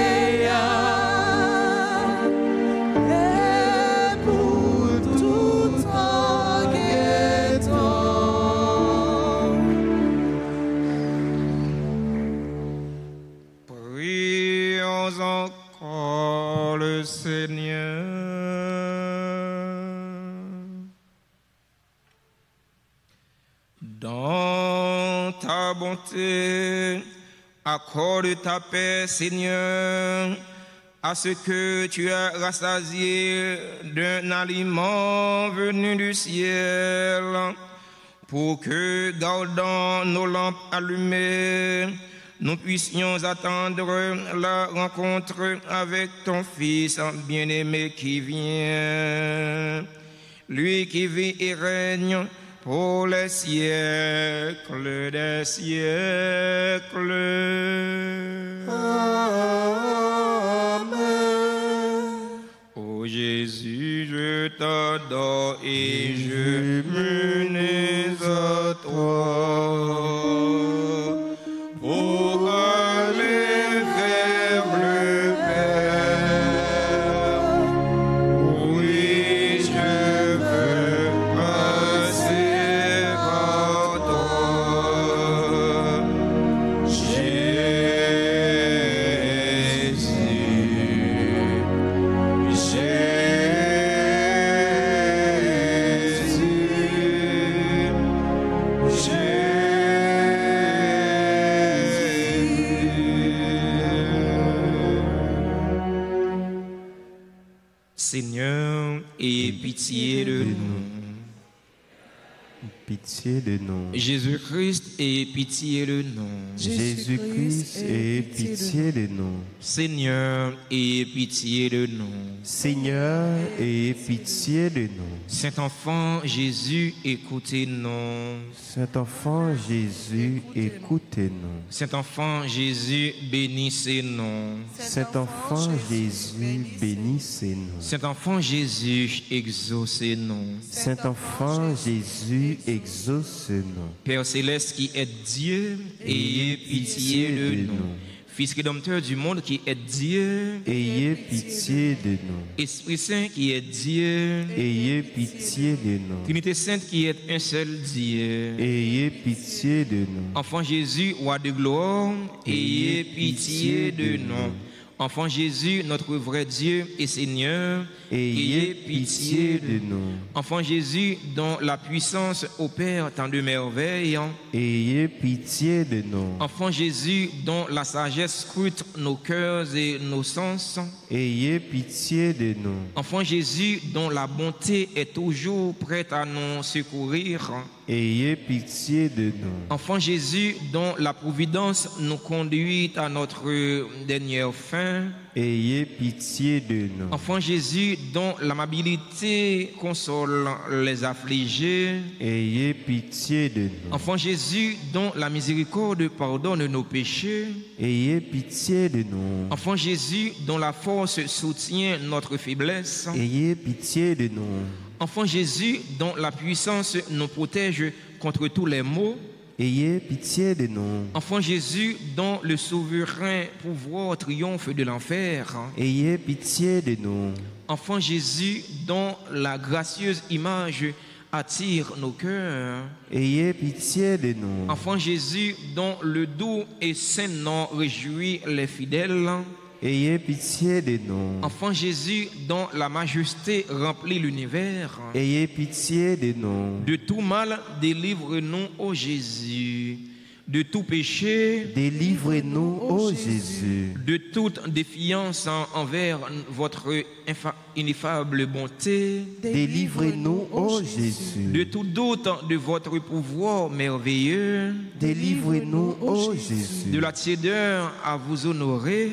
et pour tout un guettant. Prions encore le Seigneur. Dans ta bonté, accorde ta paix, Seigneur, à ce que tu as rassasié d'un aliment venu du ciel, pour que, gardant nos lampes allumées, nous puissions attendre la rencontre avec ton Fils bien-aimé qui vient, lui qui vit et règne pour les siècles des siècles. Amen. Ô Jésus, je t'adore et je m'unis à toi. Pour aller vers le Père, oui, je veux passer par toi, Seigneur, aie pitié de nous. Pitié de nous. Jésus-Christ, aie pitié de nous. Jésus-Christ, aie pitié de nous. Seigneur, aie pitié de nous. Seigneur, aie pitié de nous. Saint-Enfant Jésus, écoutez-nous. Saint-Enfant Jésus, écoutez-nous. Saint-Enfant Jésus, bénissez-nous. Saint-Enfant Jésus, bénissez-nous. Saint-Enfant Jésus, exaucez-nous. Saint-Enfant Jésus, exauce-nous. Père céleste qui est Dieu, ayez pitié de nous. Fils rédempteur du monde qui est Dieu, ayez pitié de nous. Esprit Saint qui est Dieu, ayez pitié de nous. Trinité Sainte qui est un seul Dieu, ayez pitié de nous. Enfant Jésus, roi de gloire, ayez pitié de nous. Enfant Jésus, notre vrai Dieu et Seigneur, ayez pitié de nous. Enfant Jésus, dont la puissance opère tant de merveilles. Ayez pitié de nous. Enfant Jésus, dont la sagesse scrute nos cœurs et nos sens. Ayez pitié de nous. Enfant Jésus, dont la bonté est toujours prête à nous secourir. Ayez pitié de nous. Enfant Jésus, dont la providence nous conduit à notre dernière fin. Ayez pitié de nous. Enfant Jésus, dont l'amabilité console les affligés. Ayez pitié de nous. Enfant Jésus, dont la miséricorde pardonne nos péchés. Ayez pitié de nous. Enfant Jésus, dont la force soutient notre faiblesse. Ayez pitié de nous. Enfant Jésus, dont la puissance nous protège contre tous les maux. Ayez pitié de nous. Enfant Jésus, dont le souverain pouvoir triomphe de l'enfer. Ayez pitié de nous. Enfant Jésus, dont la gracieuse image attire nos cœurs. Ayez pitié de nous. Enfant Jésus, dont le doux et saint nom réjouit les fidèles. Ayez pitié de nous. Enfant Jésus, dont la majesté remplit l'univers. Ayez pitié de nous. De tout mal, délivre-nous, ô Jésus. De tout péché, délivrez-nous, ô Jésus. De toute défiance envers votre ineffable bonté, délivrez-nous, ô Jésus. De tout doute de votre pouvoir merveilleux, délivrez-nous, ô Jésus. De la tiédeur à vous honorer,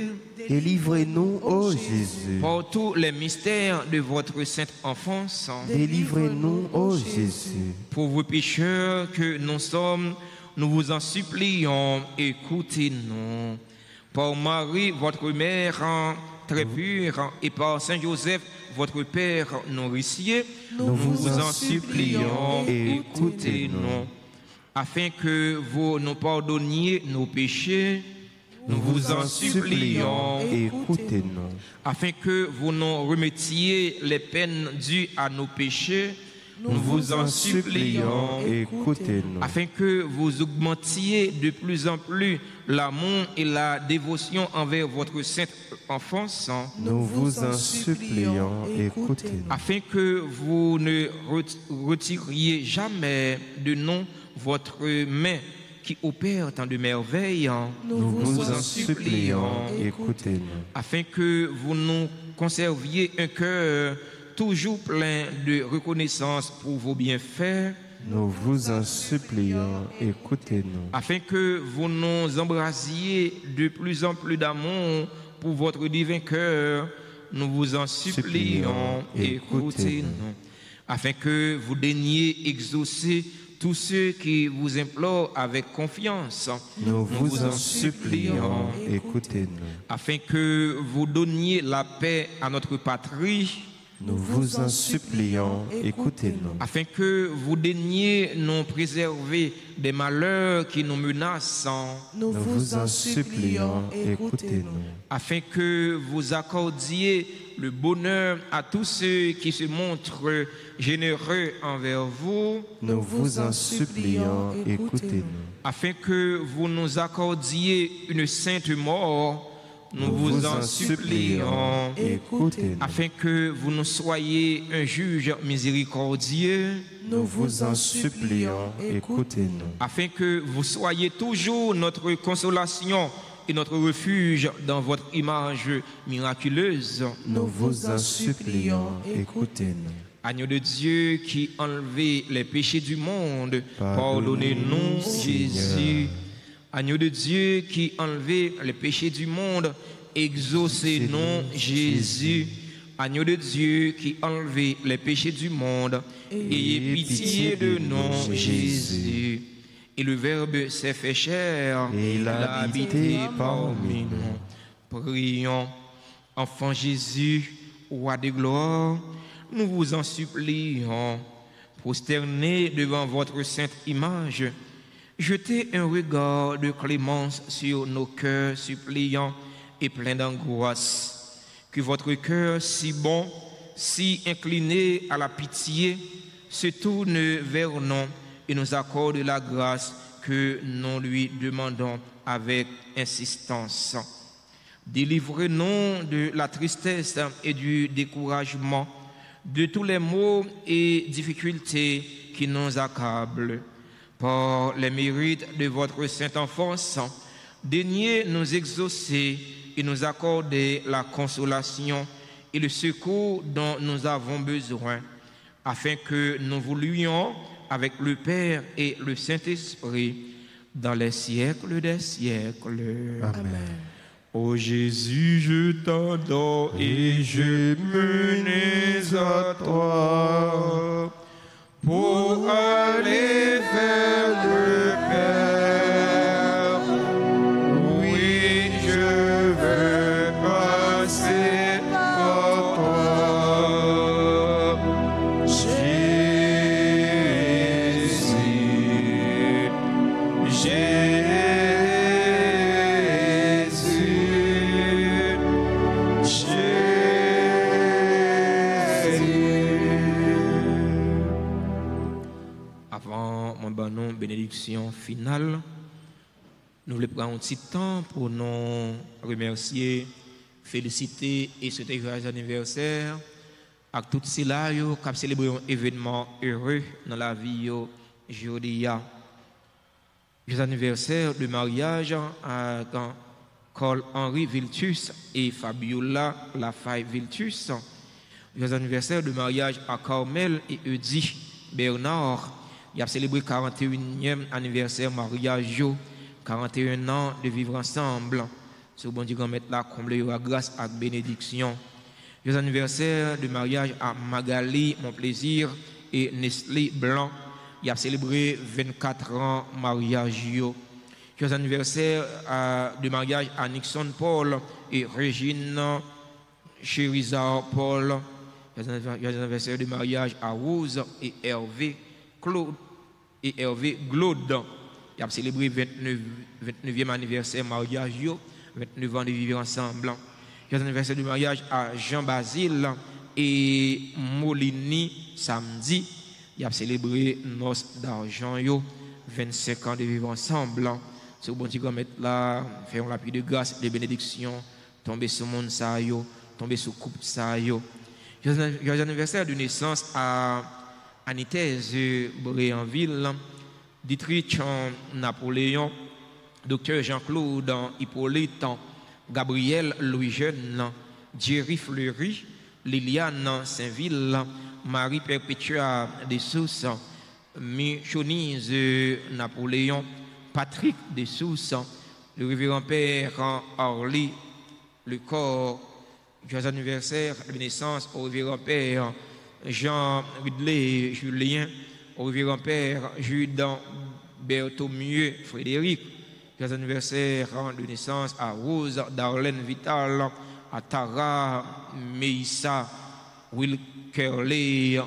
délivrez-nous, ô Jésus. Par tous les mystères de votre sainte enfance, délivrez-nous, ô Jésus. Pauvres pécheurs que nous sommes, nous vous en supplions, écoutez-nous. Par Marie, votre mère très pure, et par Saint Joseph, votre père nourricier, nous vous en supplions, écoutez-nous. Afin que vous nous pardonniez nos péchés, nous vous en supplions, écoutez-nous. Afin que vous nous remettiez les peines dues à nos péchés, nous vous en supplions, écoutez-nous. Afin que vous augmentiez de plus en plus l'amour et la dévotion envers votre sainte enfance, nous vous en supplions, écoutez-nous. Afin que vous ne retiriez jamais de nous votre main qui opère tant de merveilles, nous vous en supplions, écoutez-nous. Afin que vous nous conserviez un cœur toujours plein de reconnaissance pour vos bienfaits, nous vous en supplions, écoutez-nous. Afin que vous nous embrasiez de plus en plus d'amour pour votre divin cœur, nous vous en supplions, écoutez-nous. Afin que vous daigniez exaucer tous ceux qui vous implorent avec confiance, nous vous en supplions, écoutez-nous. Afin que vous donniez la paix à notre patrie, nous vous en supplions, écoutez-nous. Afin que vous daigniez nous préserver des malheurs qui nous menacent, nous vous en supplions, écoutez-nous. Afin que vous accordiez le bonheur à tous ceux qui se montrent généreux envers vous, nous vous en supplions, écoutez-nous. Afin que vous nous accordiez une sainte mort, nous vous en supplions, écoutez-nous. Afin que vous nous soyez un juge miséricordieux, nous vous en supplions, écoutez-nous. Afin que vous soyez toujours notre consolation et notre refuge dans votre image miraculeuse, nous vous en supplions, écoutez-nous. Agneau de Dieu qui enlevez les péchés du monde, pardonnez-nous, Jésus. Agneau de Dieu qui enlevez les péchés du monde, exaucez-nous, Jésus. Agneau de Dieu qui enlevez les péchés du monde, ayez pitié de nous, Jésus. Et le Verbe s'est fait chair, et il a habité parmi nous. Prions, enfant Jésus, roi de gloire, nous vous en supplions, prosternés devant votre sainte image, jetez un regard de clémence sur nos cœurs suppliants et pleins d'angoisse. Que votre cœur si bon, si incliné à la pitié, se tourne vers nous et nous accorde la grâce que nous lui demandons avec insistance. Délivre-nous de la tristesse et du découragement, de tous les maux et difficultés qui nous accablent. Par les mérites de votre sainte enfance, daignez nous exaucer et nous accorder la consolation et le secours dont nous avons besoin, afin que nous vous louions avec le Père et le Saint-Esprit dans les siècles des siècles. Amen. Ô Jésus, je t'adore et je menais à toi pour aller vers le Père. Oui, je veux passer par toi, Jésus, Avant mon banon bénédiction finale, nous voulons prendre un petit temps pour nous remercier, féliciter et souhaiter joyeux anniversaire à tous ceux-là qui ont célébré un événement heureux dans la vie aujourd'hui. Joyeux anniversaire de mariage à Col Henri Viltus et Fabiola Lafaye Viltus. Joyeux anniversaire de mariage à Carmel et Eudi Bernard. Il a célébré 41e anniversaire mariage, 41 ans de vivre ensemble. Ce bon Dieu mettre là comble la grâce et bénédiction. Joyeux anniversaire de mariage à Magali Mon Plaisir et Nestlé Blanc. Il a célébré 24 ans mariage. Joyeux anniversaire de mariage à Nixon Paul et Régine Chérizard Paul. Joyeux anniversaire de mariage à Rose et Hervé Claude et Hervé Glaude. Il a célébré 29e anniversaire mariage, 29 ans de vivre ensemble. Joyeux anniversaire de mariage à Jean-Basile et Molini samedi. Il a célébré noces d'argent, 25 ans de vivre ensemble. Ce bon Dieu mettre là, faire la pluie de grâce, de bénédiction, tomber sur le monde ça, tomber sur le couple ça. Joyeux anniversaire de naissance à Anithèse Bréanville, Dietrich Napoléon, Docteur Jean-Claude Hippolyte, Gabriel Louis Jeune, Jerry Fleury, Liliane Saint-Ville, Marie Perpétua Dessous, Michonise Napoléon, Patrick Dessous, le révérend Père Orly, le corps. Joyeux anniversaire de naissance au révérend Père Jean Ridley Julien, au révérend Père Jude Berthomieux Frédéric. Joyeux anniversaire de naissance à Rose Darlene Vital, à Tara Meissa Will Kerley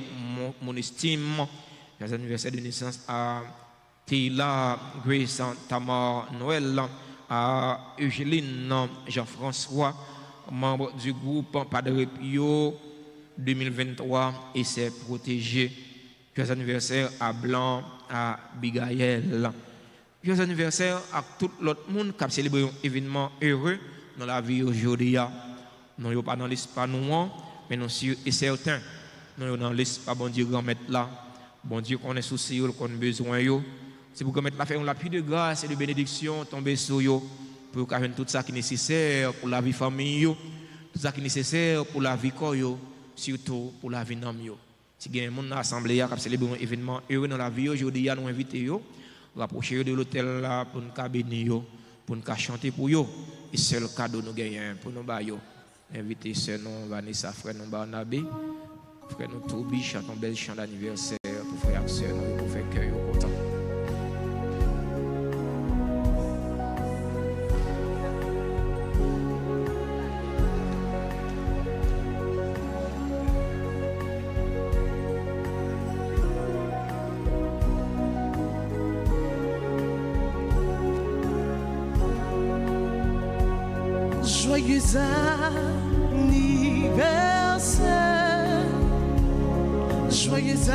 mon estime. Joyeux anniversaire de naissance à Tila Grace Tamar Noël, à Eugéline Jean-François, membre du groupe Padre Pio 2023 et ses protégés. Joyeux anniversaire à Blanc, à Bigaël. Joyeux anniversaire à tout l'autre monde qui a célébré un événement heureux dans la vie aujourd'hui. Nous ne sommes pas dans l'espace nous, mais nous sommes certains. Nous sommes dans l'espace, bon Dieu, grand mettre là. Bon Dieu, qu'on est souci, qu'on a besoin. C'est pour mettre la faire la pluie de grâce et de bénédiction tomber sur eux, pour qu'on ait tout ça qui est nécessaire pour la vie famille, tout ça qui est nécessaire pour la vie corps, surtout pour la vie d'âme. Si il y a un monde dans l'assemblée qui a célébré un événement heureux dans la vie, aujourd'hui, nous invitons rapprocher de l'hôtel là pour nous bénir, pour nous chanter pour eux. Et c'est le cadeau que nous gagnons pour nous bailler. Inviter sœur nous Vanessa, frère nous Barnabé, frère nous Tobi, chantons bel chant d'anniversaire pour frère et sœur nous pour faire cœur content. Joyeux anniversaire, joyeux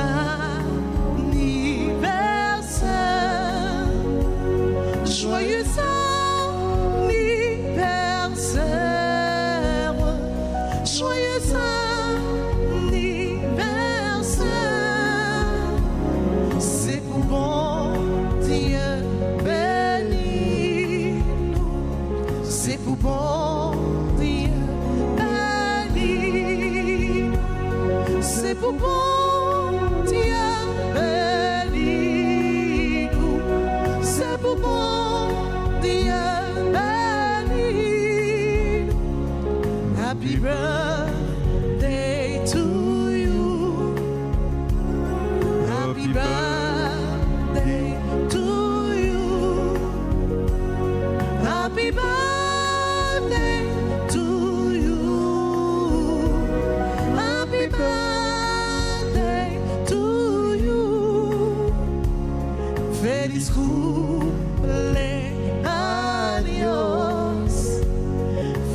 anniversaire, joyeux anniversaire. Feliz cumpleaños,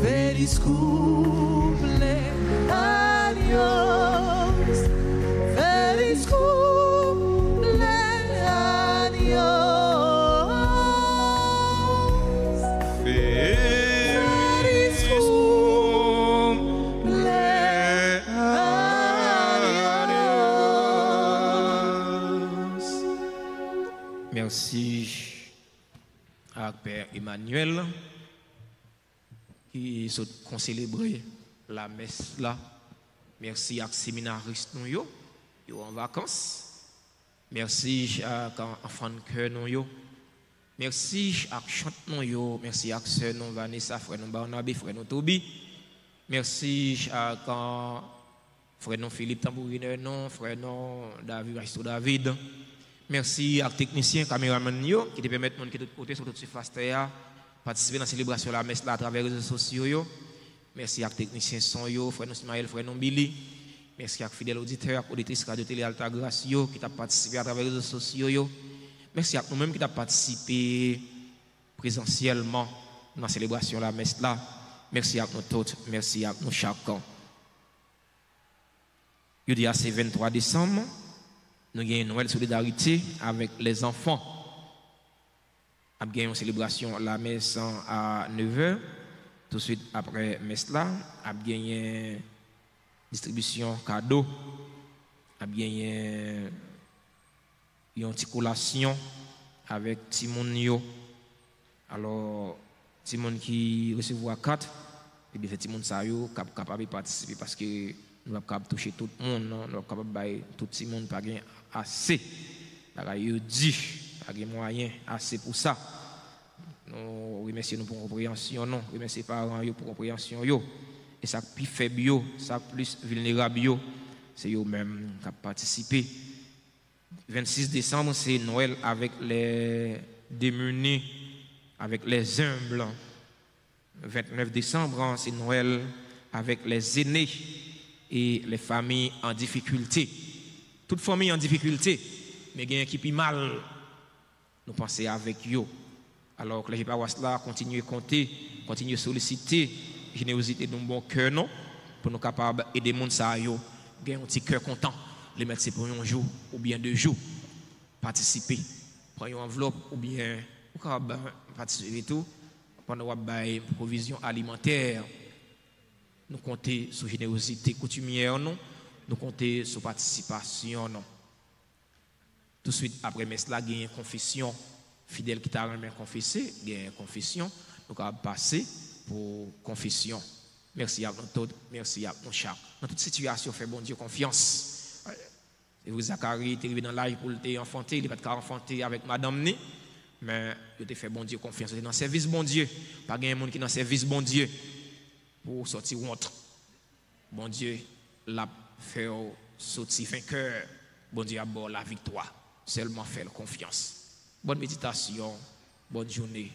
feliz cumpleaños, feliz cumpleaños, feliz cumpleaños. Merci à Père Emmanuel qui a célébré la messe là. Merci à séminaristes nous yo en vacances. Merci à enfants de cœur nous yo. Merci à chante nous yo. Merci à sœur nous Vanessa, frère nous Barnabé, frère nous Toby. Merci à frère nous Philippe Tambourineur non, frère nous David. Merci à techniciens, caméramans qui te permettent de de côté sur toute surface terre participer dans la célébration de la messe là à travers les réseaux sociaux. Merci à techniciens son yo, frère nous Ismaël, frère nous Billy. Merci à fidèles auditeurs, auditrices radio télé Alta Grace qui t'a participé à travers les réseaux sociaux. Merci à nous-mêmes qui t'a participé présentiellement dans la célébration de la messe là. Merci à nous tous, merci à nous chacun. Je dis à ce 23 décembre, nous avons une nouvelle solidarité avec les enfants. Nous avons une célébration la messe à 9h. Tout de suite après la messe là, nous avons une distribution cadeau. Nous avons une petite collation avec Timon. Alors, Timon qui recevra 4, et bien Timon ça yo capable de participer parce que nous sommes capables de toucher tout le monde, nous sommes capables de tout le monde pas assez. Il dit, pas de moyens assez pour ça. Nous remercions nous pour compréhension, nous remercions les parents pour compréhension. Et ça plus faible, ça plus vulnérable, c'est eux-mêmes qui participent. 26 décembre, c'est Noël avec les démunis, avec les humbles. 29 décembre, c'est Noël avec les aînés et les familles en difficulté. Toute famille en difficulté, mais il y a qui mal, nous pensons avec eux. Alors que les paroisses là continuent à compter, continuent à solliciter la générosité de bon cœur, non, pour nous capables d'aider les gens à avoir un petit cœur content, les mettre pour un jour ou bien 2 jours, participer, prendre une enveloppe ou bien participer tout, pendant une provision alimentaire. Nous comptons sur la générosité coutumière, non? Nous comptons sur la participation. Non? Tout de suite, après messe là, il y a une confession. Fidèle qui t'a remis confessé, il y a une confession. Nous allons passer pour confession. Merci à nous tous, merci à nous chaque. Dans toute situation, fait bon Dieu confiance. Et vous, Zacharie, tu es arrivé dans l'âge pour te enfanter, il n'est pas enfanter avec madame Né, mais il te fait bon Dieu confiance. Il est dans le service bon Dieu. Pas de monde qui est dans le service bon Dieu. Pour sortir honte. Bon Dieu l'a fait sortir vainqueur. Bon Dieu a bon la victoire. Seulement faire confiance. Bonne méditation, bonne journée,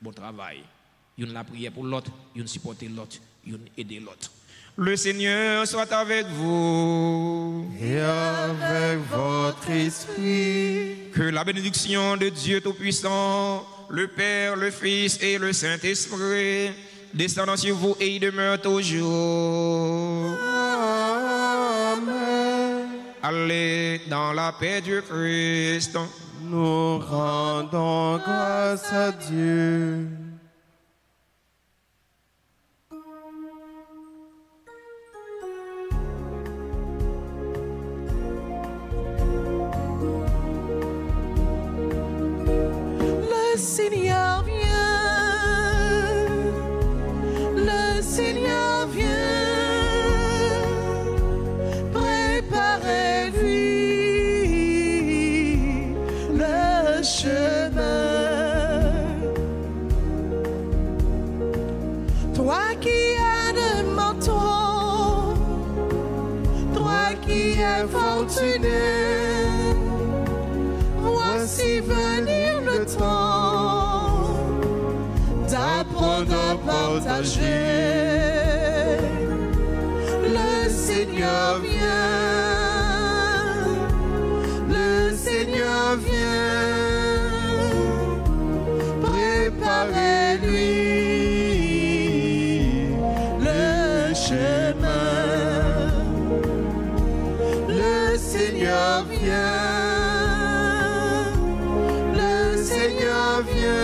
bon travail. Une la prière pour l'autre, une supporter l'autre, une aider l'autre. Le Seigneur soit avec vous. Et avec votre esprit. Que la bénédiction de Dieu Tout-Puissant, le Père, le Fils et le Saint-Esprit descendant sur vous et il demeure toujours. Amen. Allez dans la paix du Christ. Nous rendons grâce à Dieu. Le Seigneur vient, le Seigneur vient, préparez-lui le chemin. Toi qui as de manteau, toi qui es fortuné, voici venir le temps d'apprendre à partager. Le Seigneur vient, le Seigneur vient. viens